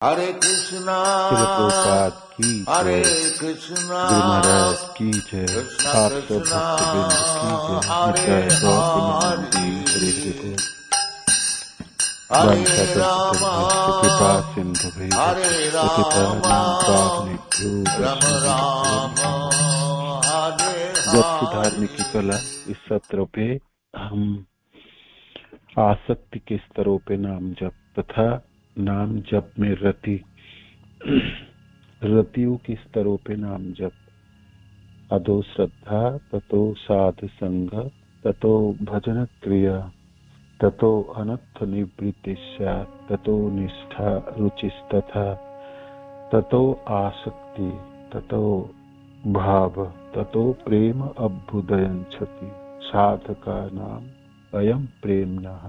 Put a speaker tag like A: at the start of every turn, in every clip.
A: हरे कृष्णा
B: श्रील प्रभुपाद की
A: हरे
B: जय।
A: कृष्णा
B: गुरु महाराज की जय।
A: कृष्णा
B: आप सब
A: कृष्णा
B: भक्तवृंद की जय।
A: हरे
B: निताय गौर
A: हरे
B: प्रेमानंदी हरि हरि बोल।
A: हरे राम
B: वाञ्छाकल्पतरुभ्यश्च कृपा सिन्धुभैः
A: हरे राम
B: पतितानां पावनेभ्यो
A: राम
B: वैष्णवेभ्यो
A: राम
B: नमो नमः।
A: हरे
B: जब से
A: हरे
B: धार्मिक की कला इस सत्र पे हम आसक्ति के स्तरों पे नाम जप तथा नाम जप में रतियों के स्तरों पे नाम जप, अदो श्रद्धा ततो साध संग ततो भजन क्रिया ततो अनर्थ निवृत्ति स्यात् ततो निष्ठा रुचिस्तथा ततो आसक्ति ततो भाव ततो प्रेम अभ्युदयञ्छति साधकानाम् अयं प्रेम्णः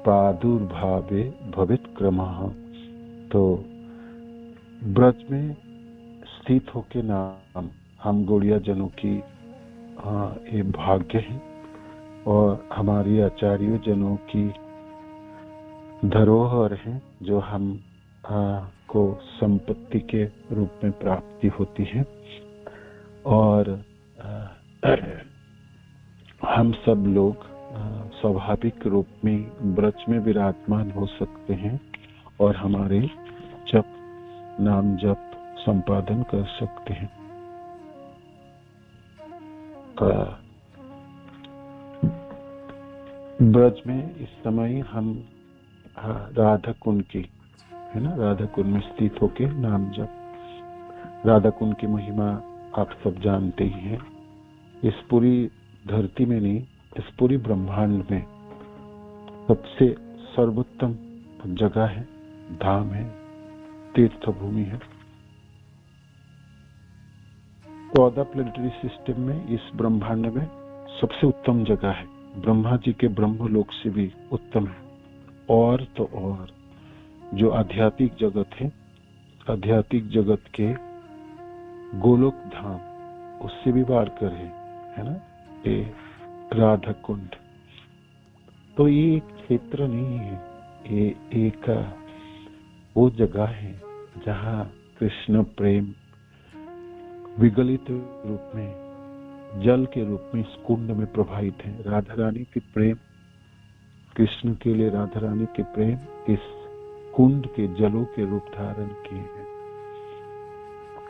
B: प्रादुर्भावे भवेत्क्रमः। तो ब्रज में स्थित होके नाम हम गौड़िया जनों की ये भाग्य है और हमारी आचार्य जनों की धरोहर है जो हम को संपत्ति के रूप में प्राप्ति होती है। और हम सब लोग स्वाभाविक रूप में ब्रज में विराजमान हो सकते हैं और हमारे जप नाम जप संपादन कर सकते हैं। ब्रज में इस समय हम राधा कुंड की है ना, राधा कुंड में स्थित होके नाम जप। राधा कुंड की महिमा आप सब जानते ही हैं। इस पूरी धरती में नहीं, इस पूरी ब्रह्मांड में सबसे सर्वोत्तम जगह है, धाम है, तीर्थ भूमि है। 14 प्लेनेटरी सिस्टम में इस ब्रह्मांड में सबसे उत्तम जगह है, ब्रह्मा जी के ब्रह्मलोक से भी उत्तम है। और तो और जो आध्यात्मिक जगत है, आध्यात्मिक जगत के गोलोक धाम उससे भी बाहर कर है ना, ये राधा कुंड। तो ये एक क्षेत्र नहीं है, ये एक वो जगह है जहाँ कृष्ण प्रेम विगलित रूप में जल के रूप में इस कुंड में प्रवाहित है। राधा रानी की प्रेम, कृष्ण के लिए राधा रानी के प्रेम इस कुंड के जलों के रूप धारण किए हैं।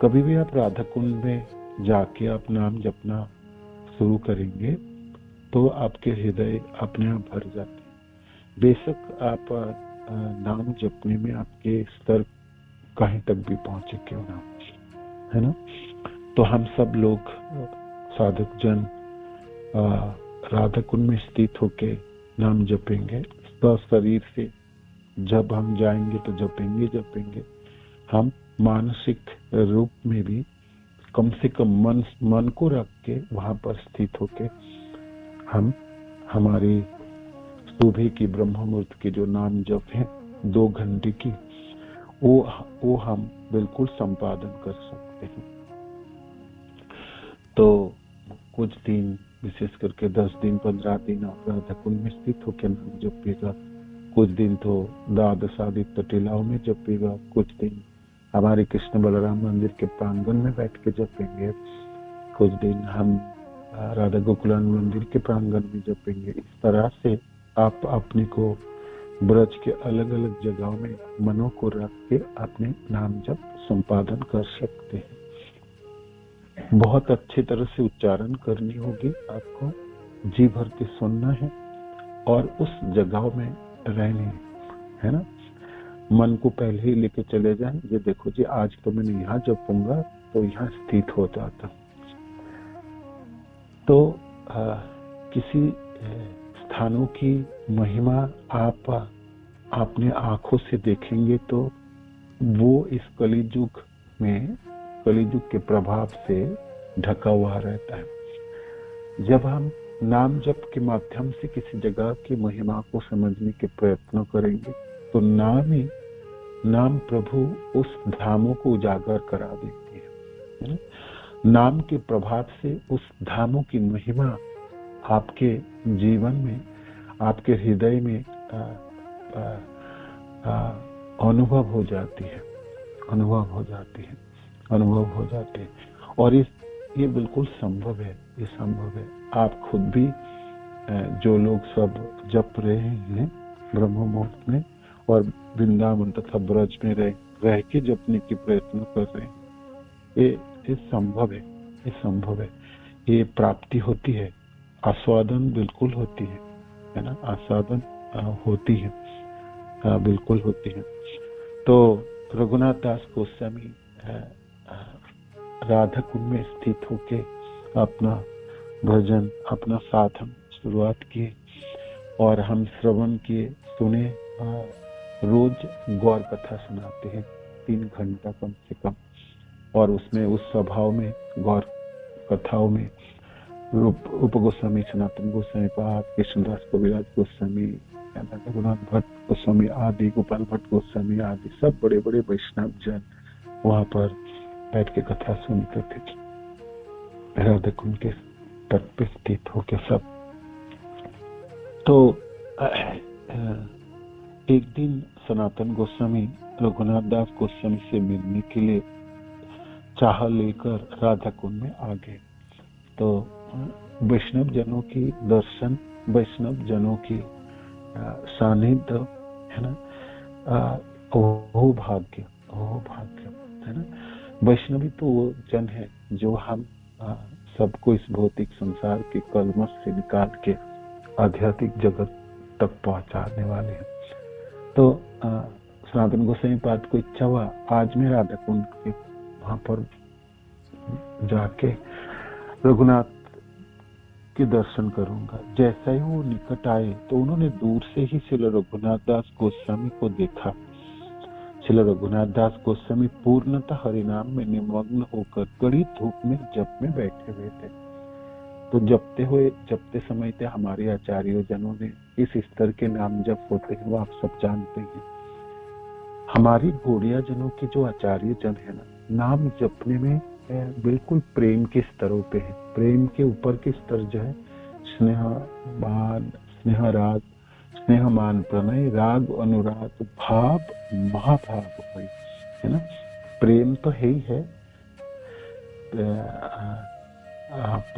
B: कभी भी आप राधा कुंड में जाके आप नाम जपना शुरू करेंगे तो आपके हृदय अपने आप भर जाते हैं। बेशक आप नाम जपने में आपके स्तर कहीं तक भी पहुंचे क्यों ना, है ना। तो हम सब लोग साधक जन राधा कुंड में स्थित होके नाम जपेंगे। शरीर से जब हम जाएंगे तो जपेंगे। हम मानसिक रूप में भी कम से कम मन को रख के वहां पर स्थित होके हम हमारी सुबह की ब्रह्म मुहूर्त की जो नाम जप है 2 घंटे की, वो हम बिल्कुल संपादन कर सकते हैं। तो कुछ दिन, विशेष करके 10 दिन 15 दिन आप राधा कुंड में स्थित होकर नाम जपिएगा। कुछ दिन तो द्वादश आदित्य टीलाओं में जपिएगा। कुछ दिन हमारे कृष्ण बलराम मंदिर के प्रांगण में बैठ के जपेंगे। कुछ दिन हम राधा गोकुलान मंदिर के प्रांगण में जपेंगे। इस तरह से आप अपने को ब्रज के अलग अलग जगहों में मनों को रख के अपने नाम जप संपादन कर सकते हैं। बहुत अच्छी तरह से उच्चारण करनी होगी आपको, जी भर के सुनना है और उस जगहों में रहने है ना। मन को पहले ही लेके चले जाएं, ये देखो जी आज तो मैंने यहाँ जपूंगा तो यहाँ स्थित हो जाता। तो किसी स्थानों की महिमा आप अपने आंखों से देखेंगे तो वो इस कलियुग में, कलियुग के प्रभाव से ढका हुआ रहता है। जब हम नाम जप के माध्यम से किसी जगह की महिमा को समझने के प्रयत्न करेंगे तो नाम प्रभु उस धामों को उजागर करा देती है। नाम के प्रभाव से उस धामों की महिमा आपके जीवन में, आपके हृदय में अनुभव हो जाती है, अनुभव हो जाती है, अनुभव हो जाते हैं। और ये बिल्कुल संभव है, ये संभव है। आप खुद भी जो लोग सब जप रहे हैं ब्रह्म मुहूर्त में और वृंदावन तथा ब्रज में रह के जपने की प्रयत्न कर रहे हैं, ये संभव है, ये संभव है। ये प्राप्ति होती है, आस्वादन बिल्कुल होती है ना, आस्वादन होती है, बिल्कुल होती है। तो रघुनाथ दास गोस्वामी राधा कुंड में स्थित होके अपना भजन, अपना साधन शुरुआत किए और हम श्रवण किए, सुने। रोज गौर कथा सुनाते हैं 3 घंटा कम से कम, और उसमें उस स्वभाव में गौर कथाओं में रूप गोस्वामी, सनातन गोस्वामी पाद, कृष्णदास कविराज गोस्वामी, रघुनाथ भट्ट गोस्वामी आदि, गोपाल भट्ट गोस्वामी आदि सब बड़े बड़े वैष्णव जन वहां पर बैठ के कथा सुनते थे राधा कुंड के तट पे स्थित होके सब। तो एक दिन सनातन गोस्वामी रघुनाथ दास गोस्वामी से मिलने के लिए चाह लेकर राधा कुंड में आ गए। तो वैष्णव जनों की दर्शन, वैष्णव जनों की सानिध्य है ना, वो भाग्य है ना। वैष्णवी तो वो जन है जो हम सबको इस भौतिक संसार के कलमश से निकाल के आध्यात्मिक जगत तक पहुंचाने वाले हैं। तो सनातन गोस्वामी पाद को इच्छा हुआ आज मैं राधा कुंड के वहां पर जाके रघुनाथ के दर्शन करूंगा। जैसा ही वो निकट आए तो उन्होंने दूर से ही श्री रघुनाथ दास गोस्वामी को देखा। श्री रघुनाथ दास गोस्वामी पूर्णतः हरिनाम में निमग्न होकर कड़ी धूप में जप में बैठे हुए थे। तो जपते समय थे हमारे आचार्य जनों ने इस स्तर के नाम जप होते हैं वो आप सब जानते हैं। हमारी गौड़िया जनों के जो आचार्य जन है ना, नाम जपने में बिल्कुल प्रेम के स्तरों पे है। प्रेम के ऊपर के स्तर जो है स्नेहमान, स्नेह राग, स्नेहमान प्रणय, राग अनुराग, भाव महाभाव है ना। प्रेम तो है ही है, आप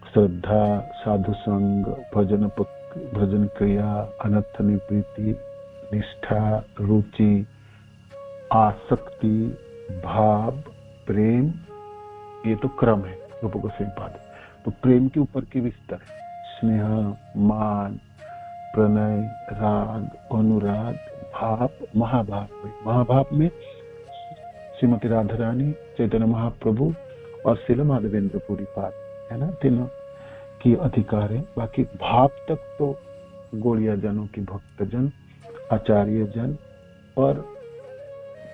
B: श्रद्धा, साधु संग, भजन क्रिया, अनर्थ निवृत्ति, निष्ठा, रुचि, आसक्ति, भाव, प्रेम, ये तो क्रम है रूप गोस्वामी पाद। तो प्रेम के ऊपर के विस्तार है स्नेह, मान, प्रणय, राग, अनुराग, भाव, महाभाव। महाभाव में श्रीमती राधा रानी, चैतन्य महाप्रभु और श्रील माधवेंद्र पुरी पाद है ना, तीनों की अधिकार है। बाकी भाव तक तो गौड़िया जनों की भक्तजन, आचार्य जन और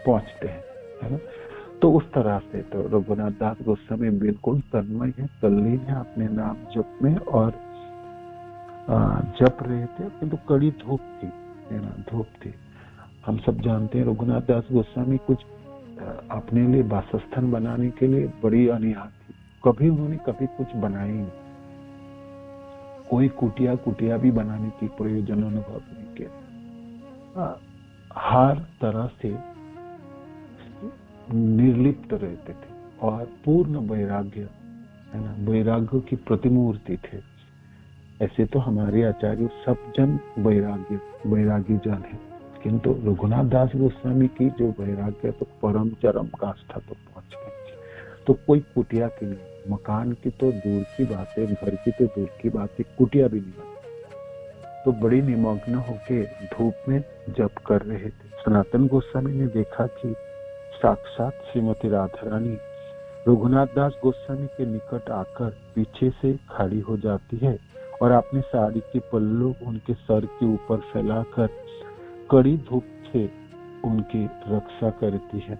B: पहुंचते हैं है ना। तो उस तरह से तो रघुनाथ दास गोस्वामी बिल्कुल तन्मय है, तल्लीन है अपने नाम जप में और जप रहे थे। किंतु कड़ी धूप थी है ना, धूप थी। हम सब जानते हैं रघुनाथ दास गोस्वामी कुछ अपने लिए वासस्थान बनाने के लिए बड़ी अनिहा थी। कभी उन्होंने कुछ बनाया नहीं, कोई कुटिया भी बनाने की प्रयोजन अनुभव नहीं किया। हर तरह से निर्लिप्त रहते थे और पूर्ण वैराग्य है ना, वैराग्य की प्रतिमूर्ति थे। ऐसे तो हमारे आचार्य सब जन वैरागी जन है, किंतु रघुनाथ दास गोस्वामी की जो वैराग्य तो परम चरम काष्ठा तो पहुंच गए। तो कोई कुटिया की नहीं, मकान की तो दूर की बात है, घर की तो दूर की बात है, कुटिया भी नहीं बनी। तो बड़ी निमग्न होके धूप में जप कर रहे थे। सनातन गोस्वामी ने देखा कि साक्षात श्रीमती राधा रानी रघुनाथ दास गोस्वामी के निकट आकर पीछे से खड़ी हो जाती है और अपने साड़ी के पल्लू उनके सर के ऊपर फैलाकर कड़ी धूप से उनकी रक्षा करती है।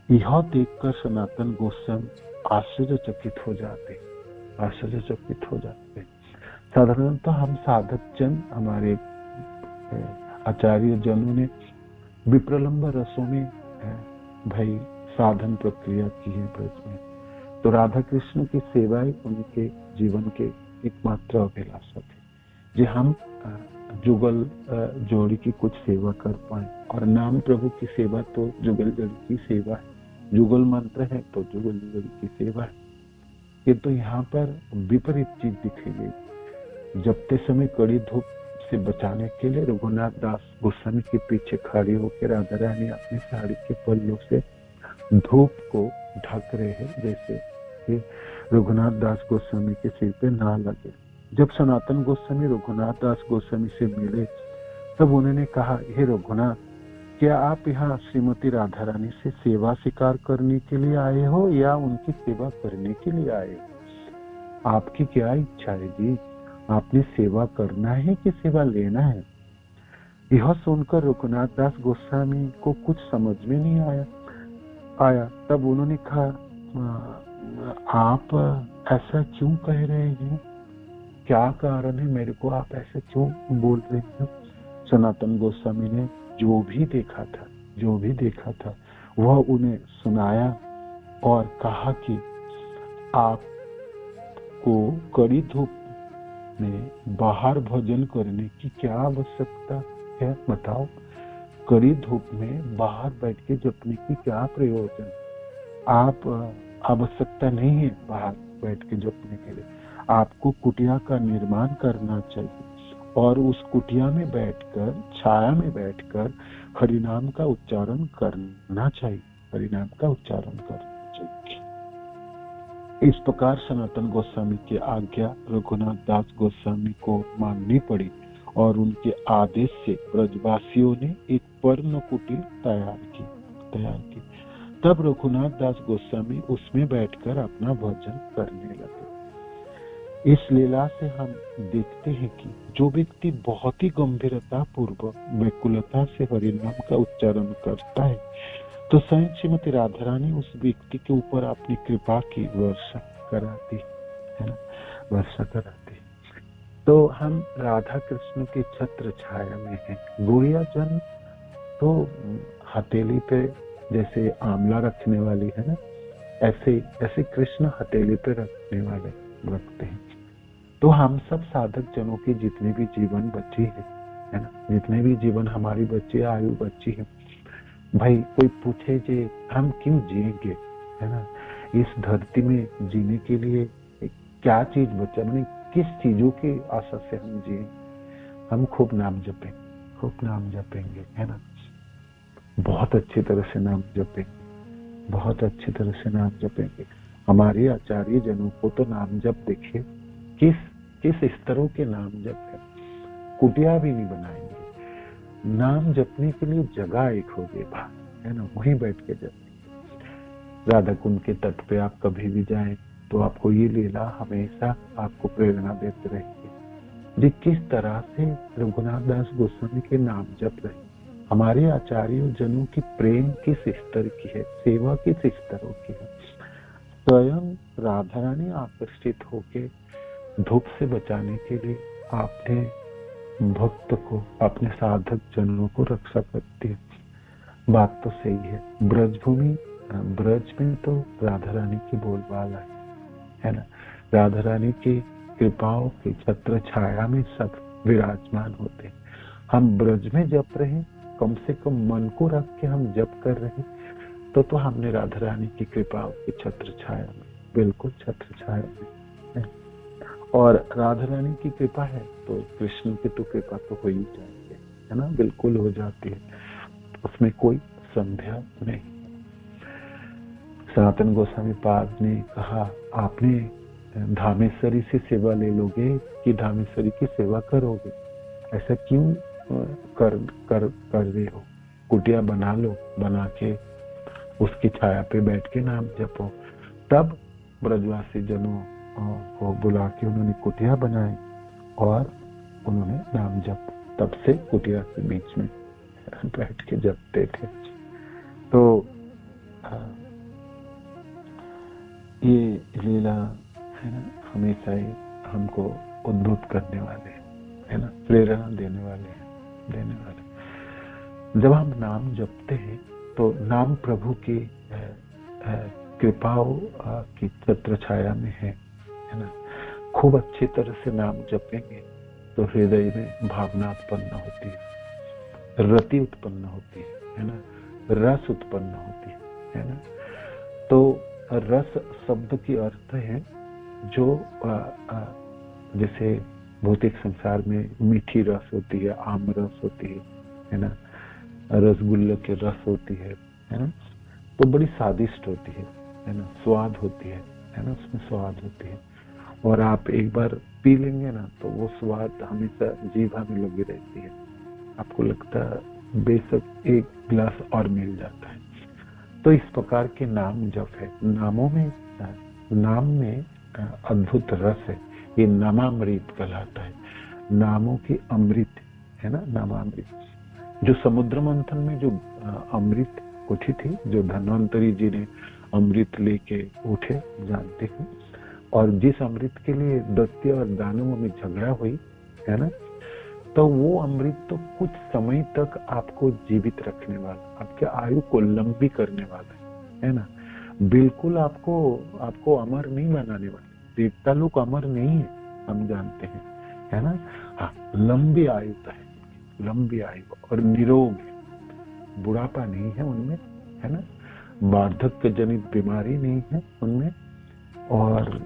B: यह देखकर सनातन गोस्वामी आश्चर्यचकित हो जाते। साधारणतः हम साधक जन, हमारे आचार्य जनों ने विप्रलंब रसों में भाई साधन प्रक्रिया की है ब्रज में। तो राधा कृष्ण की सेवाएं उनके जीवन के एकमात्र अभिलाषा थे, जो हम जुगल जोड़ी की कुछ सेवा कर पाए और नाम प्रभु की सेवा तो जुगल जल की सेवा है, जुगल मंत्र है तो जुगल जल की सेवा है। ये तो यहाँ पर विपरीत चीज दिखाई गई। जपते समय कड़ी धूप से बचाने के लिए रघुनाथ दास गोस्वामी के पीछे खड़ी होकर राधा रानी अपनी साड़ी के पल्लों से धूप को ढक रहे हैं, जैसे कि रघुनाथ दास गोस्वामी के सिर पे ना लगे। जब सनातन गोस्वामी रघुनाथ दास गोस्वामी से मिले तब उन्होंने कहा, हे रघुनाथ, क्या आप यहाँ श्रीमती राधा रानी से सेवा स्वीकार करने के लिए आए हो या उनकी सेवा करने के लिए आए हो? आपकी क्या इच्छा है जी? आपने सेवा करना है कि सेवा लेना है? यह सुनकर रघुनाथ दास गोस्वामी को कुछ समझ में नहीं आया। तब उन्होंने कहा, आप ऐसा क्यों कह रहे हैं? क्या कारण है? मेरे को आप ऐसे क्यों बोल रहे हैं? सनातन गोस्वामी ने जो भी देखा था वह उन्हें सुनाया और कहा कि आपको कड़ी धूप में बाहर भजन करने की क्या आवश्यकता है? बताओ, कड़ी धूप में बाहर बैठ के जपने की क्या प्रयोजन? आप आवश्यकता नहीं है बाहर बैठ के जपने के लिए। आपको कुटिया का निर्माण करना चाहिए और उस कुटिया में बैठकर, छाया में बैठकर हरिनाम का उच्चारण करना चाहिए। इस प्रकार सनातन गोस्वामी की आज्ञा रघुनाथ दास गोस्वामी को माननी पड़ी और उनके आदेश से ब्रजवासियों ने एक पर्ण कुटीर तैयार की। तब रघुनाथ दास गोस्वामी उसमें बैठकर अपना भजन करने लगे। इस लीला से हम देखते हैं कि जो व्यक्ति बहुत ही गंभीरता पूर्वक व्याकुलता से हरिनाम का उच्चारण करता है तो स्वयं श्रीमती राधा रानी उस व्यक्ति के ऊपर अपनी कृपा की वर्षा कराती है ना, तो हम राधा कृष्ण के छत्र छाया में हैं। गोरिया जन तो हथेली पे जैसे आंवला रखने वाली है ना, ऐसे कृष्ण हथेली पे रखते हैं। तो हम सब साधक जनों की जितने भी जीवन बची है ना, जितने भी जीवन हमारी बची आयु बची है, भाई कोई पूछे जे हम क्यों जिएंगे, है ना, इस धरती में जीने के लिए क्या चीज बचा, मैंने किस चीजों की आशा से हम जिए? हम खूब नाम जपेंगे, है ना, बहुत अच्छी तरह से नाम जपेंगे। हमारे आचार्य जनों को तो नाम जप देखिए किस स्तरों के नाम जप है। कुटिया भी नहीं बनाएंगे, नाम जपने के लिए जगह एक हो गई बाहर, है ना, वहीं बैठ के जपेंगे। राधा कुंड के तट पे आप कभी भी जाएं तो आपको ये लीला हमेशा आपको प्रेरणा देते रहेगी जी किस तरह से रघुनाथ दास गोस्वामी के नाम जप रहे। हमारे आचार्यों जनों की प्रेम किस स्तर की है, सेवा किस स्तरों की है। स्वयं राधा रानी आकर्षित होके धूप से बचाने के लिए आपने भक्त को, अपने साधक जनों को रक्षा करती है। बात तो सही है। ब्रज में तो राधा रानी की बोलबाला है ना, राधा रानी की कृपाओं की छत्र छाया में सब विराजमान होते हैं। हम ब्रज में जप रहे, कम से कम मन को रख के हम जप कर रहे, तो हमने राधा रानी की कृपाओं की छत्र छाया में, बिल्कुल छत्र छाया में है। और राधा रानी की कृपा है तो कृष्ण की तो कृपा तो हो ही जाएगी, है ना, बिल्कुल हो जाती है, उसमें कोई संदेह नहीं। सनातन गोस्वामी पाद ने कहा, आपने धामेश्वरी से सेवा ले लोगे कि धामेश्वरी की सेवा करोगे? ऐसा क्यों कर रहे हो? कुटिया बना लो, बना के उसकी छाया पे बैठ के नाम जपो। तब ब्रजवासी जनों को बुला के उन्होंने कुटिया बनाई और उन्होंने नाम जप, तब से कुटिया के बीच में बैठ के जपते थे। तो ये लीला है ना, हमेशा ही हमको उद्बुद्ध करने वाले है ना, प्रेरणा देने वाले। जब हम नाम जपते हैं तो नाम प्रभु की कृपाओं की छत्र छाया में है ना। खूब अच्छी तरह से नाम जपेंगे तो हृदय में भावना उत्पन्न होती है। रति उत्पन्न होती है ना, रस उत्पन्न होती है ना। तो रस शब्द की अर्थ है जो जैसे भौतिक संसार में मीठी रस होती है, आम रस होती है ना, रसगुल्ले के रस होती है ना, तो बड़ी स्वादिष्ट होती है ना, स्वाद होती है ना, उसमें स्वाद होती है। और आप एक बार पी लेंगे ना तो वो स्वाद हमेशा जीभा में लगी रहती है, आपको लगता है बेशक एक गिलास और मिल जाता है। तो इस प्रकार के नाम जप है, नाम में अद्भुत रस है, ये नामामृत कहलाता है। नामों की अमृत है ना, नामामृत। जो समुद्र मंथन में जो अमृत उठी थी, जो धन्वंतरी जी ने अमृत लेके उठे, जानते हैं, और जिस अमृत के लिए दैत्य और दानवों में झगड़ा हुई है ना, तो वो अमृत तो कुछ समय तक आपको जीवित रखने वाला, आपके आयु को लंबी करने वाला है ना, बिल्कुल आपको अमर नहीं बनाने वाला। देवता लोग अमर नहीं है, हम जानते हैं, है ना। हाँ, लंबी आयु है, लंबी आयु और निरोग है, बुढ़ापा नहीं है उनमें, है ना, वार्धक्य जनित बीमारी नहीं है उनमें, और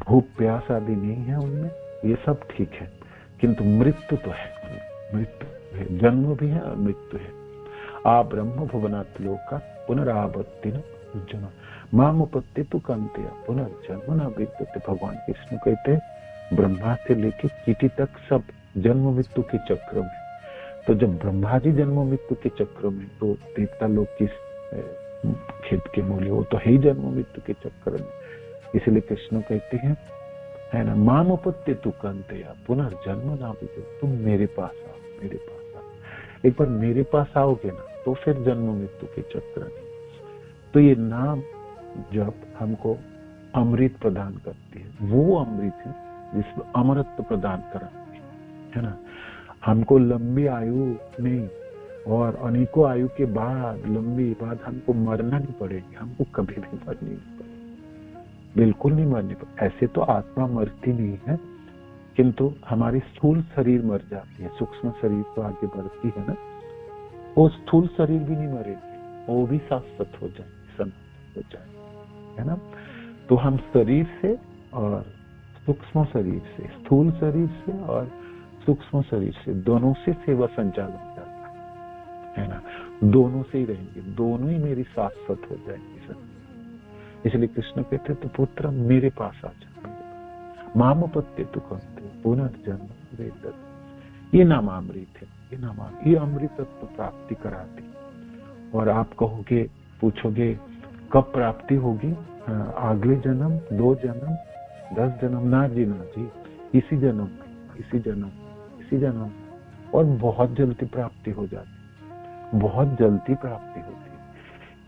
B: भूख प्यास आदि नहीं है उनमें, ये सब ठीक है। किंतु मृत्यु तो है, मृत्यु है, जन्म भी है और मृत्यु है। आ ब्रह्म भुवनात् लोका पुनरावर्तिन उज्जन माम उपत्यतु कांत्या पुनर्जन्म न विद्यते। भगवान कृष्ण कहते हैं ब्रह्मा से लेके चीटी तक सब जन्म मृत्यु के चक्र में। तो जब ब्रह्मा जी जन्म मृत्यु के चक्र में, तो देवता लोग किस खेत के मूल्य, वो तो है ही जन्म मृत्यु के चक्र में। इसलिए कृष्ण कहते हैं, है ना, माम उपत्यतु कांत्या पुनर्जन्म न विद्यते। तुम मेरे पास आओ, मेरे पास आओ। एक बार मेरे पास आओगे ना तो फिर जन्म मृत्यु के चक्र में। तो ये नाम जब हमको अमृत प्रदान करती है, वो अमृत है जिसमें अमरत्व प्रदान कराती है ना। हमको लंबी आयु नहीं, और अनेकों आयु के बाद, लंबी बाद हमको मरना नहीं पड़ेगा, हमको कभी भी मरनी नहीं पड़ेगी, बिल्कुल नहीं मरनी पड़ेगी। ऐसे तो आत्मा मरती नहीं है, किंतु हमारी स्थूल शरीर मर जाती है, सूक्ष्म शरीर तो आगे बढ़ती है ना, वो स्थूल शरीर भी नहीं मरेगी, वो भी शाश्वत हो जाए, समाप्त हो जाए, है ना। तो हम शरीर से और सूक्ष्म शरीर से, स्थूल शरीर से और सूक्ष्म शरीर से, दोनों से सेवा संचालन करता है ना, दोनों से ही रहेंगे, दोनों ही मेरी शाश्वत हो जाएंगे सर। इसलिए कृष्ण कहते तो पुत्र मेरे पास आ जा, माम उपत्यतु कांत्या पुनर्जन्म न विद्यते। ये नामामृत है, ये अमृतत्व प्राप्ति कराती। और आप कहोगे, पूछोगे कब प्राप्ति होगी, अगले जन्म, 2 जन्म, 10 जन्म? ना जी, ना जी, इसी जन्म में, इसी जन्म, इसी जन्म। और बहुत जल्दी प्राप्ति हो जाती, बहुत जल्दी प्राप्ति होती है।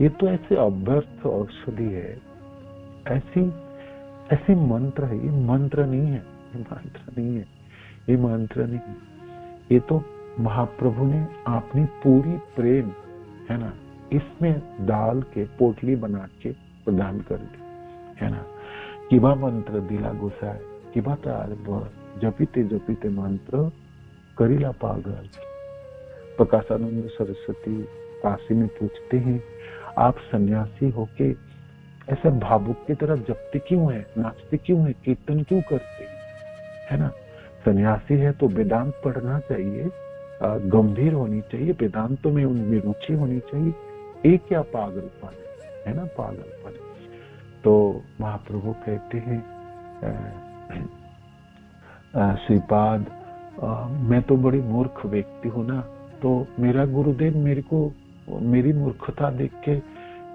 B: ये तो ऐसे अव्यर्थ औषधि है, ऐसी मंत्र है। ये मंत्र नहीं है, ये मंत्र नहीं है, ये मंत्र नहीं है। ये तो महाप्रभु ने अपनी पूरी प्रेम, है ना, इसमें डाल के पोटली बना के प्रदान कर दी, है ना। किबा मंत्र दिला गोसाई, किबा तार जपिते जपिते मंत्र करीला पागल। प्रकाशानंद सरस्वती काशी में पूछते हैं, आप सन्यासी होके ऐसा भावुक की तरह जपते क्यों है, नाचते क्यों है, कीर्तन क्यों करते, है ना। सन्यासी है तो वेदांत पढ़ना चाहिए, गंभीर होनी चाहिए, वेदांतों में उनमें रुचि होनी चाहिए। एक क्या पागलपन है ना, पागलपन। तो महाप्रभु कहते हैं श्रीपाद, मैं तो बड़ी मूर्ख व्यक्ति हूं ना, तो मेरा गुरुदेव मेरे को मेरी मूर्खता देख के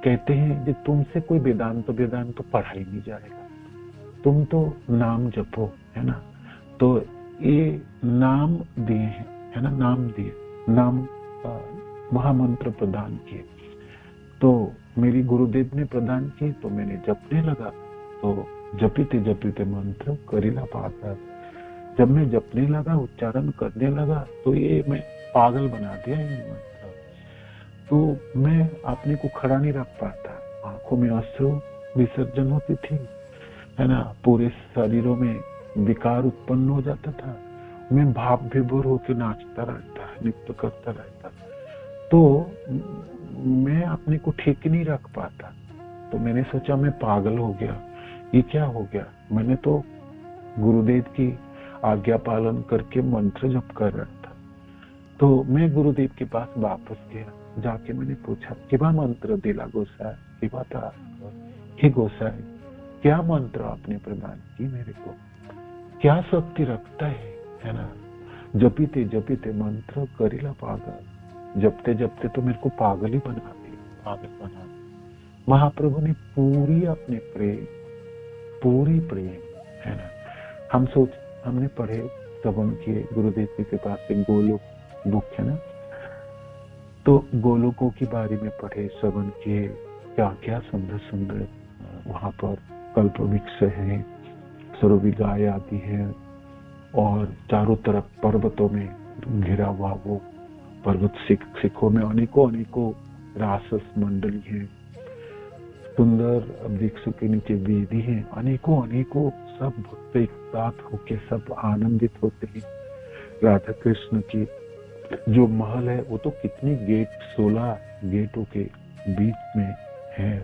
B: कहते हैं कि तुमसे कोई वेदांत तो पढ़ा ही नहीं जाएगा, तुम तो नाम जपो, है ना। तो ये नाम दिए हैं, है ना, नाम दिए, नाम महामंत्र प्रदान किए। तो मेरी गुरुदेव ने प्रदान किए तो मैंने जपने लगा, तो जपीते जपीते मंत्र करीला पागल। जब मैं जपने लगा, उच्चारण करने लगा, तो ये मैं पागल बना दिया ये मंत्र। तो मैं अपने को खड़ा नहीं रख पाता, आंखों में अश्रु विसर्जन होती थी, है ना, पूरे शरीरों में विकार उत्पन्न हो जाता था, मैं भाव विभोर होकर नाचता रहता, नृत्य करता रहता, तो मैं अपने को ठीक नहीं रख पाता। तो मैंने सोचा मैं पागल हो गया, ये क्या हो गया। मैंने तो गुरुदेव की आज्ञा पालन करके मंत्र जप कर रहा था। तो मैं गुरुदेव के पास वापस गया, जाके मैंने पूछा किवा मंत्र दिला गोसाई, किवा था हे गोसाई, क्या मंत्र आपने प्रदान की मेरे को, क्या शक्ति रखता है ना। जपीते मंत्र करेला पागल, जपते जपते तो मेरे को पागल ही बना दी, पागल बना दी। महाप्रभु ने पूरी प्रेम है ना। हमने पढ़े, श्रवण किए गुरुदेव की कृपा से, गोलोक बुक है ना, तो गोलोकों के बारे में पढ़े, श्रवण किए, क्या क्या सुंदर सुंदर वहां पर कल्प वृक्ष है, सरोवी गाय आती है, और चारों तरफ पर्वतों में घिरा हुआ वो पर्वत शिखों में अनेकों रासस मंडली है, सुंदर वृक्ष के नीचे वेदी है, अनेकों सब भक्त एक साथ होके सब आनंदित होते हैं। राधा कृष्ण की जो महल है वो तो कितनी गेट, 16 गेटों के बीच में है।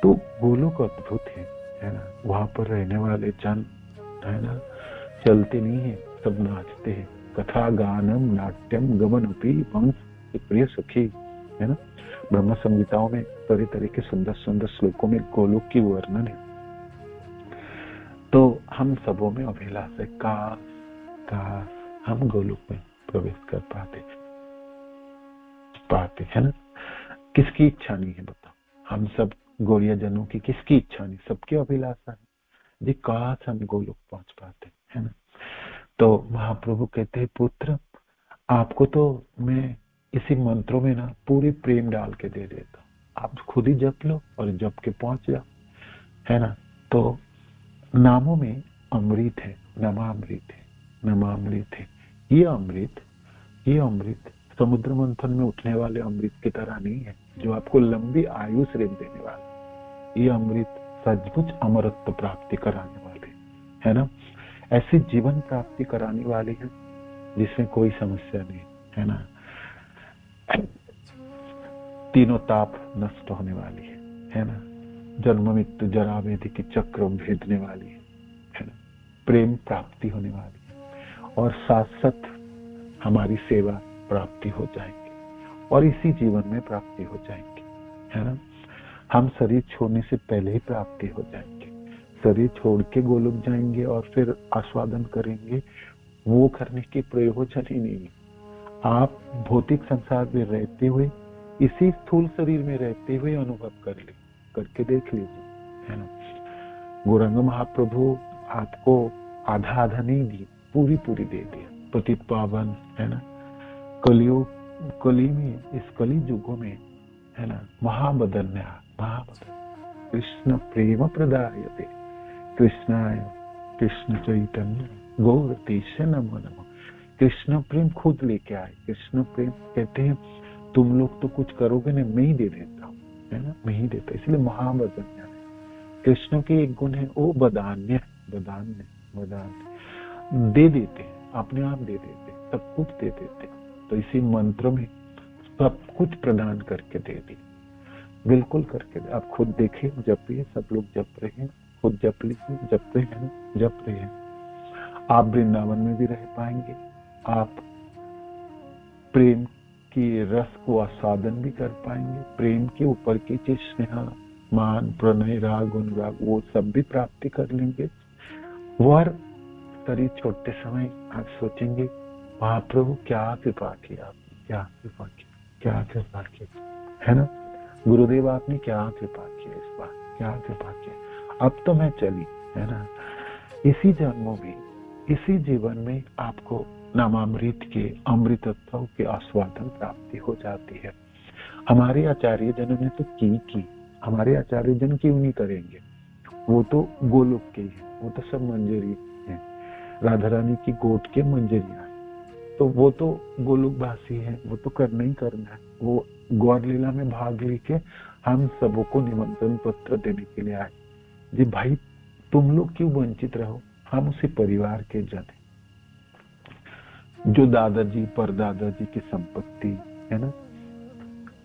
B: तो गोलोक अद्भुत है ना। वहां पर रहने वाले जन है ना, चलते नहीं है, सब नाचते हैं। कथा गानम नाट्यम गमनपि वंश प्रिय सखी है ना। ब्रह्म संहिताओं में तरह के सुंदर सुंदर श्लोकों में गोलोक की वर्णन है। तो हम सबों में अभिलाष है, काश हम गोलोक में प्रवेश कर पाते है ना। किसकी इच्छा नहीं है बताओ, हम सब गौरिया जनों की किसकी इच्छा नहीं, सबकी अभिलाषा है जी, काश हम गोलोक पहुंच पाते है ना। तो महाप्रभु कहते हैं, पुत्र आपको तो मैं इसी मंत्रों में ना पूरी प्रेम डाल के दे देता हूँ, आप खुद ही जप लो और जप के पहुंच जाओ है ना। तो नामों में अमृत है, नमामृत है। ये अमृत समुद्र मंथन में उठने वाले अमृत की तरह नहीं है, जो आपको लंबी आयु से देने वाला। ये अमृत सचमुच अमरत्व प्राप्ति कराने वाले है ना, ऐसे जीवन प्राप्ति कराने वाले हैं जिसमें कोई समस्या नहीं है ना। तीनों ताप नष्ट होने वाली है ना। जन्म मृत्यु जरा व्याधि की चक्र भेदने वाली है ना। प्रेम प्राप्ति होने वाली है, और शाश्वत हमारी सेवा प्राप्ति हो जाएंगे, और इसी जीवन में प्राप्ति हो जाएंगे है ना। हम शरीर छोड़ने से पहले ही प्राप्ति हो जाएंगे, शरीर छोड़ के गोलोक जाएंगे और फिर आस्वादन करेंगे, वो करने की प्रयोजन ही नहीं है। आप भौतिक संसार में रहते हुए, इसी स्थूल शरीर में रहते हुए अनुभव करके देख लीजिए है ना। गौरांग महाप्रभु आपको आधा नहीं दी, पूरी दे दिया, पतित पावन है ना। कली में, इस कली युगों में है ना, महाबदन कृष्ण प्रेम प्रदायते कृष्णाय कृष्ण चैतन्य गौरतीश नमो नमः। कृष्ण प्रेम खुद लेके आए। कृष्ण प्रेम कहते हैं तुम लोग तो कुछ करोगे नहीं, मैं ही दे देता हूँ है ना, मैं ही देता, इसलिए महाबदन्य। कृष्ण के एक गुण है वो बदान्य दे देते हैं, अपने आप दे देते, सब कुछ दे देते। तो इसी मंत्र में सब कुछ प्रदान करके दे दी, बिल्कुल करके दे। आप खुद देखिए, जपिए, सब लोग जप रहे हैं, खुद जप लीजिए, जप रहे हैं। आप वृंदावन में भी रह पाएंगे, आप प्रेम की रस को आस्वादन भी कर पाएंगे, प्रेम के ऊपर की चीज स्नेह मान प्रणय राग अनुराग वो सब भी प्राप्ति कर लेंगे। वर शरीर छोड़ते समय आप सोचेंगे महाप्रभु क्या कृपा किया, क्या कृपा की है ना। गुरुदेव आपने क्या कृपा की इस बार, क्या कृपा की, अब तो मैं चली है ना। इसी जन्मों में, इसी जीवन में आपको नामामृत के अमृतत्व के आस्वादन प्राप्ति हो जाती है। हमारे आचार्य जनों ने तो की, हमारे आचार्य जन क्यों नहीं करेंगे, वो तो गोलोक के हैं, वो तो सब मंजरी है, राधा रानी की गोद के मंजरियां, तो वो तो गोलोकवासी है, वो तो करना ही करना है। वो गौर लीला में भाग लेके हम सबको निमंत्रण पत्र देने के लिए आए जी, भाई तुम लोग क्यों वंचित रहो, हम उसी परिवार के जन हैं। जो दादाजी परदादाजी की संपत्ति है ना,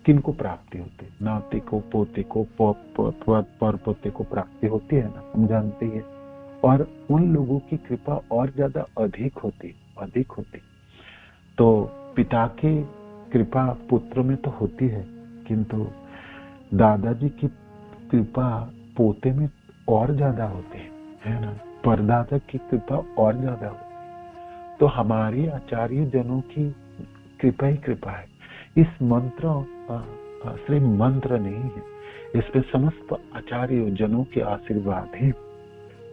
B: किनको प्राप्ति होती है? नाते को, पोते को, पर पोते को प्राप्ति होती है ना, हम जानते हैं। और उन लोगों की कृपा और ज्यादा अधिक होती। तो पिता की कृपा पुत्र में तो होती है, किंतु दादाजी की कृपा पोते में और ज्यादा होती है ना, परदादा की कृपा और ज्यादा होती है। तो हमारी आचार्य जनों की कृपा ही कृपा है। इस मंत्र सिर्फ मंत्र नहीं है, इसमें समस्त आचार्य जनों के आशीर्वाद है।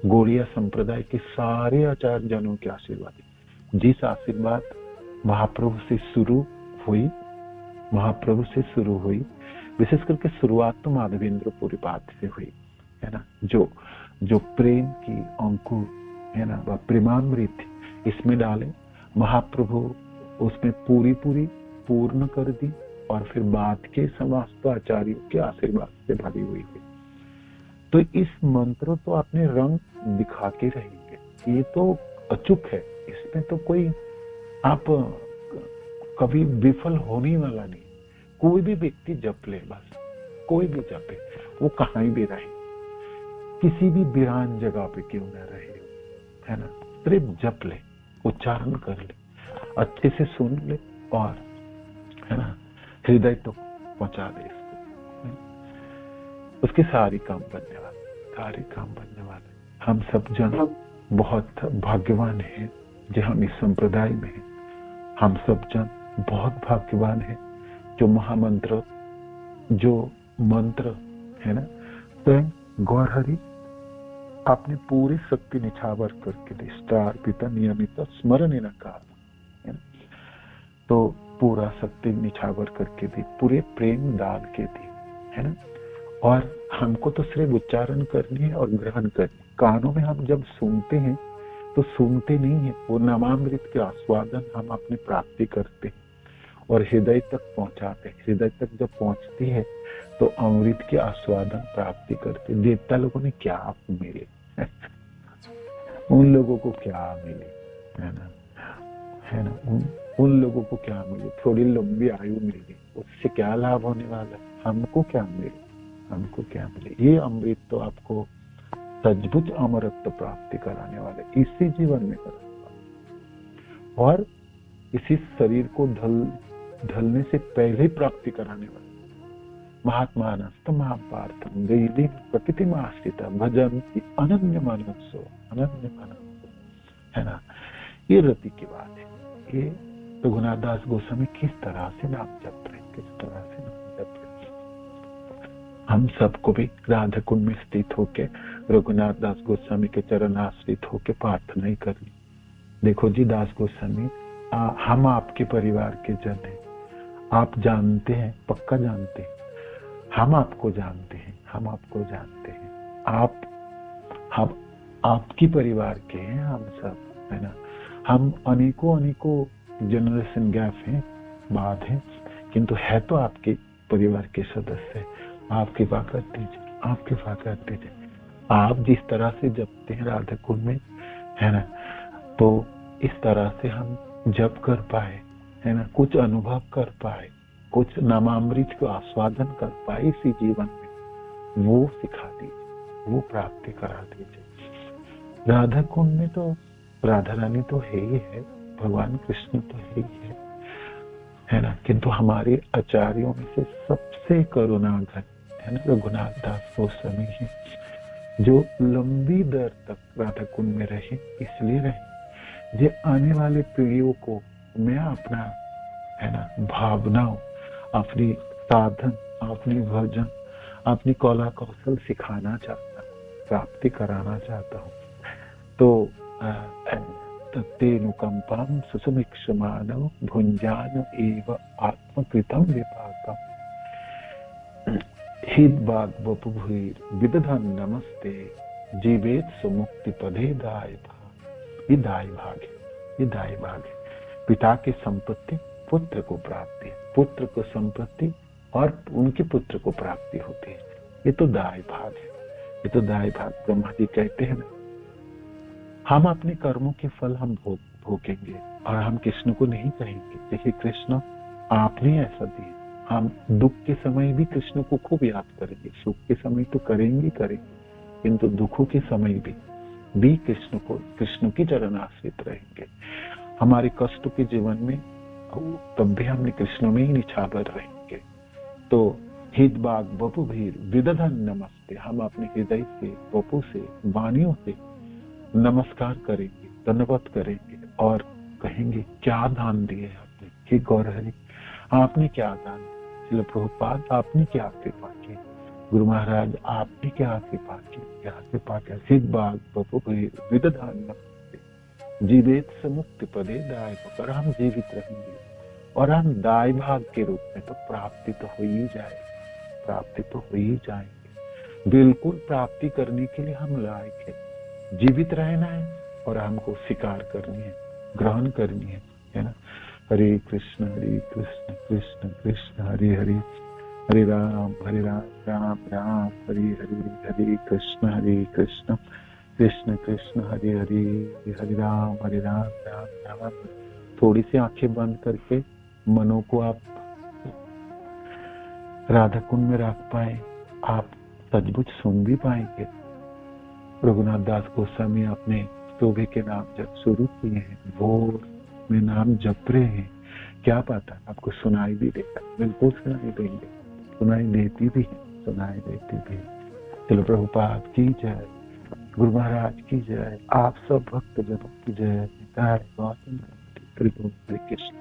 B: गौड़िया संप्रदाय के सारे आचार्य जनों के आशीर्वाद है। जिस आशीर्वाद महाप्रभु से शुरू हुई, विशेष करके शुरुआत तो माधवेंद्र पुरी बात से हुई है ना, जो प्रेम की अंकुर है ना, वह प्रेमामृत इसमें डाले, महाप्रभु उसमें पूरी पूर्ण कर दी, और फिर बाद के समस्त आचार्यों के आशीर्वाद से भरी हुई है। तो इस मंत्र तो आपने रंग दिखा के रहेंगे, ये तो अचूक है, इसमें तो कोई आप कभी विफल होने वाला नहीं। कोई भी व्यक्ति जप ले, बस कोई भी जपे, वो कहीं भी रहे, किसी भी वीरान जगह पे क्यों न रहे, है ना, सिर्फ जप ले, उच्चारण कर ले, अच्छे से सुन ले, और है ना हृदय तो पहुंचा दे इसको, उसके सारे काम बनने वाले। हम सब जन बहुत भाग्यवान हैं जो हम इस संप्रदाय में हैं। हम सब जन बहुत भाग्यवान हैं जो महामंत्र, जो मंत्र है ना, स्वयं गौरहरि आपने पूरी शक्ति निछावर करके दी, स्टार पिता नियमित स्मरण न काल, है ना, तो पूरा शक्ति निछावर करके दी, पूरे प्रेम डाल के दी, है ना। और हमको तो सिर्फ उच्चारण करनी है और ग्रहण करनी। कानों में हम जब सुनते हैं तो सुनते नहीं है, वो नामामृत के आस्वादन हम अपनी प्राप्ति करते और हृदय तक पहुंचाते। हृदय तक जब पहुंचती है तो अमृत के आस्वादन प्राप्ति करते। देवता लोगों ने क्या मिले उन लोगों को क्या मिले, है ना, उन लोगों को क्या मिले? थोड़ी लंबी आयु मिली, उससे क्या लाभ होने वाला? हमको क्या मिले? ये अमृत तो आपको सचमुच अमरत्व प्राप्ति कराने वाले, इसी जीवन में कराने वाले, और इसी शरीर को ढलने से पहले प्राप्ति कराने वाले। महात्मानस्त महापार्थम दैवी प्रकृति आश्रिता भजन्ति अनन्य मनसो, है ना। ये रति की बात है। ये रघुनाथ दास गोस्वामी किस तरह से नाम जप रहे, हम सबको भी राधा कुंड में स्थित होके रघुनाथ दास गोस्वामी के चरण आश्रित होके प्रार्थना ही करनी। देखो जी दास गोस्वामी, हम आपके परिवार के जन हैं, आप जानते हैं, पक्का जानते हैं, हम आपको जानते हैं, हम आपकी परिवार के हैं, हम सब, है ना। हम अनेकों जनरेशन गैप हैं, बाद है, किंतु है तो आपके परिवार के सदस्य। आप कृपा कर दीजिए, आप जिस तरह से जपते हैं राधा कुंड में, है ना, तो इस तरह से हम जप कर पाए, है ना, कुछ अनुभव कर पाए, कुछ नामामृत को आस्वादन कर पाए इसी जीवन में, वो सिखा दीजिए, वो प्राप्ति करा दीजिए। राधा कुंड में तो राधा रानी तो है ही है, भगवान कृष्ण तो है ही है ना, किंतु हमारे आचार्यों में से सबसे करुणाघन, है ना, रघुनाथ दास गोस्वामी है, जो लंबी देर तक राधा कुंड में रहे, इसलिए रहे जो आने वाले पीढ़ियों को मैं अपना, है ना, भावनाओं, अपनी साधन, अपनी भजन, अपनी कला कौशल सिखाना चाहता हूँ, प्राप्ति कराना चाहता हूँ। तो तेनुकंपम सुसुमिक्षमानव भुंजान एव आत्मकृतम विपाकम हित बाग बपुभुर विदधन नमस्ते जीवेत सुमुक्ति पदे दाय भाग। ये दाय भाग है। पिता की संपत्ति पुत्र को प्राप्ति है, पुत्र को संपत्ति और उनके पुत्र को प्राप्ति होती है। ये तो दाय भाग है, ये तो दाय भाग। ब्रह्मा जी कहते हैं ना, हम अपने कर्मों के फल हम भोगेंगे और हम कृष्ण को नहीं कहेंगे देखिए कृष्ण आपने ऐसा दिया। हम दुख के समय भी कृष्ण को खूब याद करेंगे, सुख के समय तो करेंगे किंतु दुखों के समय भी कृष्ण की चरण आश्रित रहेंगे। हमारे कष्ट के जीवन में तब भी हमने कृष्ण में ही निछावर रहेंगे। तो हित बाग बपु भीर विदधन नमस्ते, हम अपने हृदय से बपु से वाणियों से नमस्कार करेंगे, धन्यवाद करेंगे और कहेंगे क्या दान दिए आपने, हे गौरहरि आपने क्या दान, श्रील प्रभुपाद आपने क्या कृपा की, गुरु महाराज आपने क्या कृपा की, क्या कृपा किया। हित बाग बपु भीर विदधन नमस्ते, जीवित से मुक्ति पदे दाय पर हम जीवित रहेंगे और हम दाय भाग के रूप में तो प्राप्ति तो हो ही जाएगी, प्राप्ति तो हो ही जाएगी। बिल्कुल प्राप्ति करने के लिए हम लायक है, जीवित रहना है और हमको स्वीकार करनी है, ग्रहण करनी है ना। हरे कृष्ण कृष्ण कृष्ण हरे हरे, हरे राम राम राम हरे हरे, हरे कृष्ण कृष्ण कृष्ण हरे हरे, हरे राम राम राम। थोड़ी सी आंखें बंद करके मनों को आप राधा कुंड में रख पाए, आप सचमुच सुन भी पाएंगे। रघुनाथ दास गोस्वामी अपने शोभे के नाम जब शुरू किए हैं, भोर में नाम जप रहे हैं, क्या पता आपको सुनाई भी देगा, बिल्कुल सुनाई देंगे, सुनाई देती भी है। चलो प्रभुपाद की जय, गुरु महाराज की जय, आप सब भक्त जनों की जय। हरे कृष्ण।